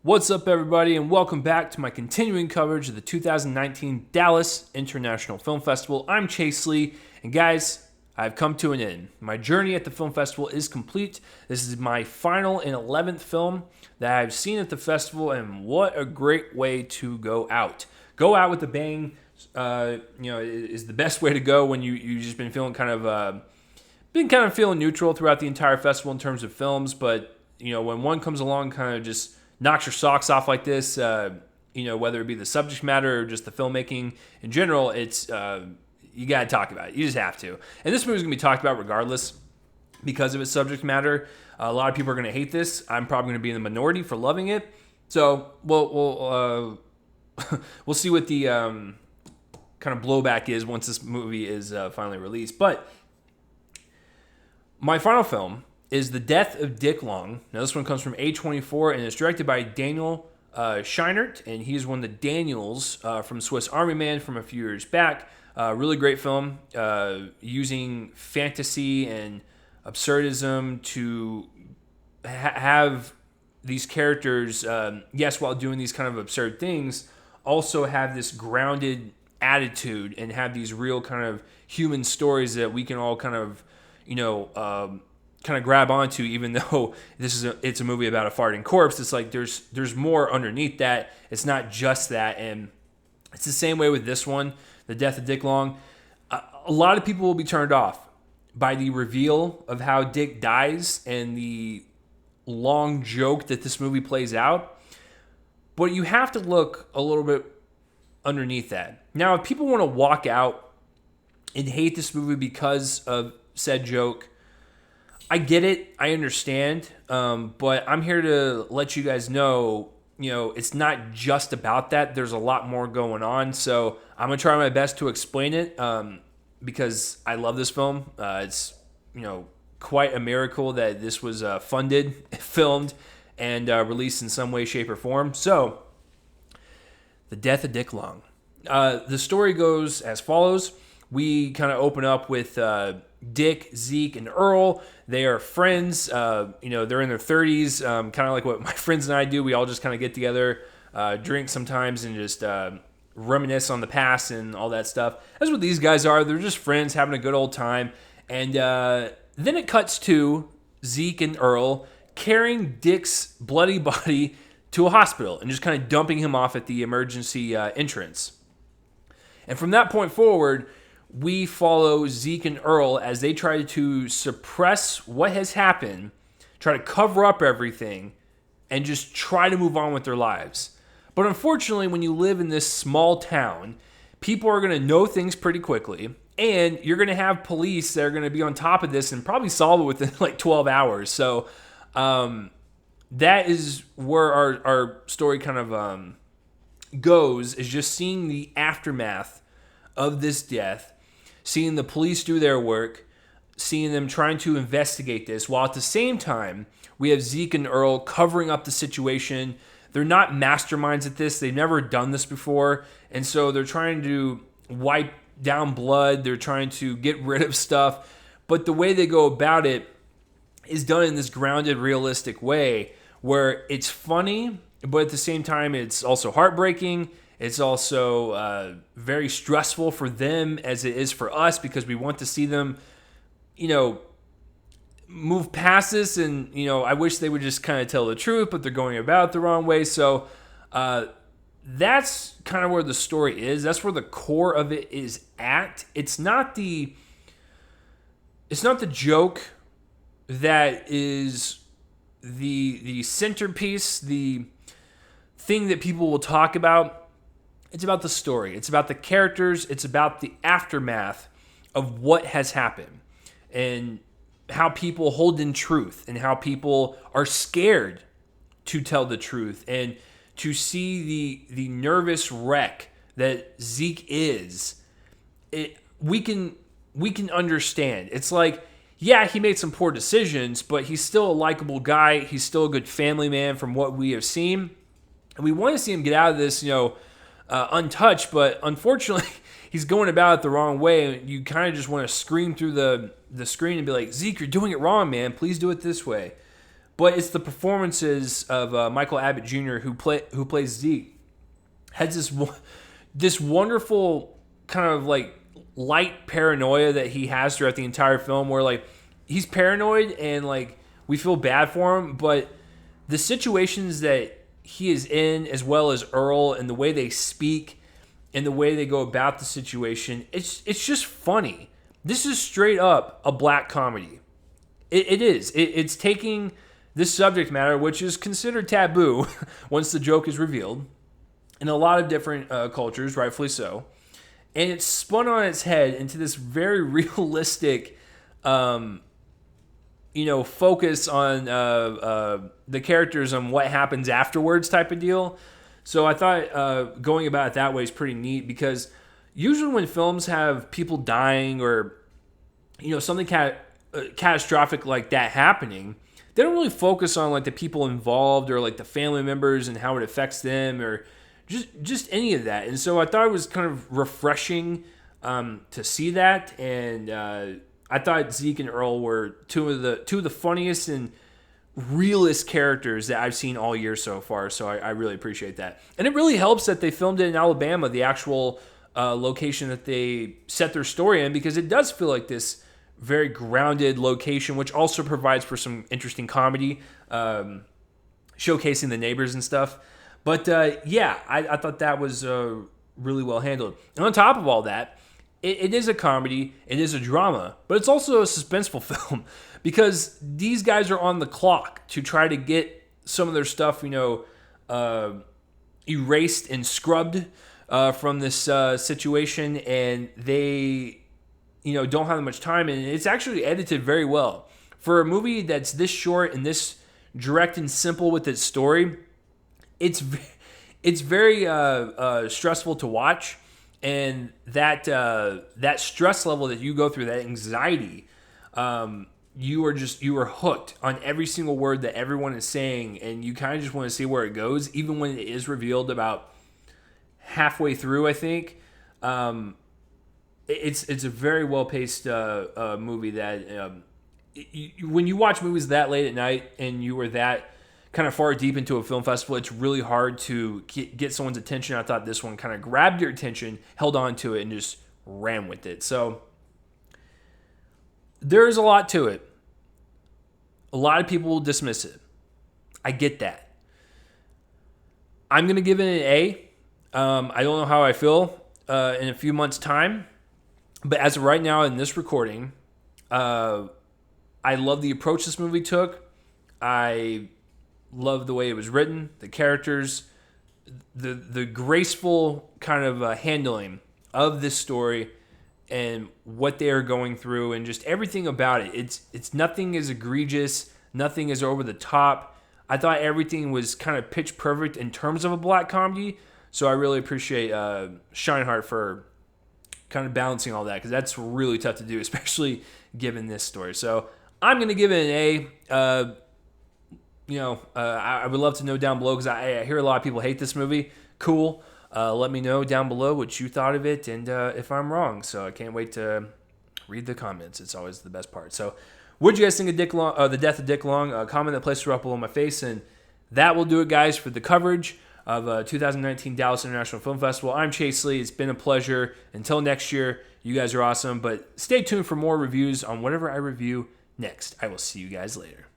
What's up, everybody, and welcome back to my continuing coverage of the 2019 Dallas International Film Festival. I'm Chase Lee, and guys, I've come to an end. My journey at the film festival is complete. This is my final and 11th film that I've seen at the festival, and what a great way to go out. Go out with a bang, is the best way to go when you've just been feeling kind of feeling neutral throughout the entire festival in terms of films, but when one comes along, kind of just knocks your socks off like this, whether it be the subject matter or just the filmmaking in general, it's you got to talk about it. You just have to. And this movie is going to be talked about regardless because of its subject matter. A lot of people are going to hate this. I'm probably going to be in the minority for loving it. So we'll see what the kind of blowback is once this movie is finally released. But my final film is The Death of Dick Long. Now, this one comes from A24, and it's directed by Daniel Scheinert, and he's won the Daniels from Swiss Army Man from a few years back. Really great film, using fantasy and absurdism to have these characters, while doing these kind of absurd things, also have this grounded attitude and have these real kind of human stories that we can all kind of, grab onto, even though it's a movie about a farting corpse. It's like there's more underneath that. It's not just that, and it's the same way with this one, The Death of Dick Long. A lot of people will be turned off by the reveal of how Dick dies and the long joke that this movie plays out, but you have to look a little bit underneath that. Now, if people want to walk out and hate this movie because of said joke, I get it. I understand. But I'm here to let you guys know, it's not just about that. There's a lot more going on. So I'm going to try my best to explain it because I love this film. It's, quite a miracle that this was funded, filmed, and released in some way, shape, or form. So, The Death of Dick Long. The story goes as follows. We kind of open up with Dick, Zeke, and Earl. They are friends. They're in their 30s, kind of like what my friends and I do. We all just kind of get together, drink sometimes, and just reminisce on the past and all that stuff. That's what these guys are. They're just friends having a good old time. And then it cuts to Zeke and Earl carrying Dick's bloody body to a hospital and just kind of dumping him off at the emergency entrance. And from that point forward, we follow Zeke and Earl as they try to suppress what has happened, try to cover up everything, and just try to move on with their lives. But unfortunately, when you live in this small town, people are going to know things pretty quickly, and you're going to have police that are going to be on top of this and probably solve it within like 12 hours. So that is where our story kind of goes, is just seeing the aftermath of this death, seeing the police do their work, seeing them trying to investigate this, while at the same time, we have Zeke and Earl covering up the situation. They're not masterminds at this. They've never done this before, and so they're trying to wipe down blood. They're trying to get rid of stuff, but the way they go about it is done in this grounded, realistic way where it's funny, but at the same time, it's also heartbreaking. It's also very stressful for them as it is for us, because we want to see them, move past this. And, I wish they would just kind of tell the truth, but they're going about it the wrong way. So that's kind of where the story is. That's where the core of it is at. It's not the joke that is the centerpiece, the thing that people will talk about. It's about the story. It's about the characters. It's about the aftermath of what has happened and how people hold in truth and how people are scared to tell the truth, and to see the nervous wreck that Zeke is. We can understand. It's like, yeah, he made some poor decisions, but he's still a likable guy. He's still a good family man from what we have seen. And we want to see him get out of this, untouched, but unfortunately, he's going about it the wrong way. You kind of just want to scream through the screen and be like, Zeke, you're doing it wrong, man. Please do it this way. but it's the performances of Michael Abbott Jr. who plays Zeke. Has this wonderful kind of like light paranoia that he has throughout the entire film, where like he's paranoid and like we feel bad for him, but the situations that he is in, as well as Earl, and the way they speak and the way they go about the situation, it's just funny. This is straight up a black comedy. It is. It's taking this subject matter, which is considered taboo once the joke is revealed, in a lot of different cultures, rightfully so, and it's spun on its head into this very realistic, focus on the characters and what happens afterwards type of deal. So I thought going about it that way is pretty neat, because usually when films have people dying or something catastrophic like that happening, they don't really focus on like the people involved or like the family members and how it affects them or just any of that. And so I thought it was kind of refreshing to see that, and I thought Zeke and Earl were two of the funniest and realest characters that I've seen all year so far. So I really appreciate that. And it really helps that they filmed it in Alabama, the actual location that they set their story in, because it does feel like this very grounded location, which also provides for some interesting comedy, showcasing the neighbors and stuff. But I thought that was really well handled. And on top of all that, it is a comedy, it is a drama, but it's also a suspenseful film, because these guys are on the clock to try to get some of their stuff, erased and scrubbed from this situation, and they, don't have that much time, and it's actually edited very well. For a movie that's this short and this direct and simple with its story, it's very stressful to watch. And that stress level that you go through, that anxiety, you are hooked on every single word that everyone is saying, and you kind of just want to see where it goes, even when it is revealed about halfway through, I think. It's a very well paced movie that when you watch movies that late at night and you were that kind of far deep into a film festival, it's really hard to get someone's attention. I thought this one kind of grabbed your attention, held on to it, and just ran with it. So there's a lot to it. A lot of people will dismiss it. I get that. I'm going to give it an A. I don't know how I feel in a few months' time, but as of right now in this recording, I love the approach this movie took. I love the way it was written, the characters, the graceful kind of handling of this story and what they are going through, and just everything about it. It's nothing is egregious, nothing is over the top. I thought everything was kind of pitch perfect in terms of a black comedy, so I really appreciate Scheinhardt for kind of balancing all that, because that's really tough to do, especially given this story. So I'm going to give it an A. I would love to know down below, because I hear a lot of people hate this movie. Cool. Let me know down below what you thought of it, and if I'm wrong. So I can't wait to read the comments. It's always the best part. So what do you guys think of The Death of Dick Long? Comment that place right below my face, and that will do it, guys, for the coverage of 2019 Dallas International Film Festival. I'm Chase Lee. It's been a pleasure. Until next year, you guys are awesome. But stay tuned for more reviews on whatever I review next. I will see you guys later.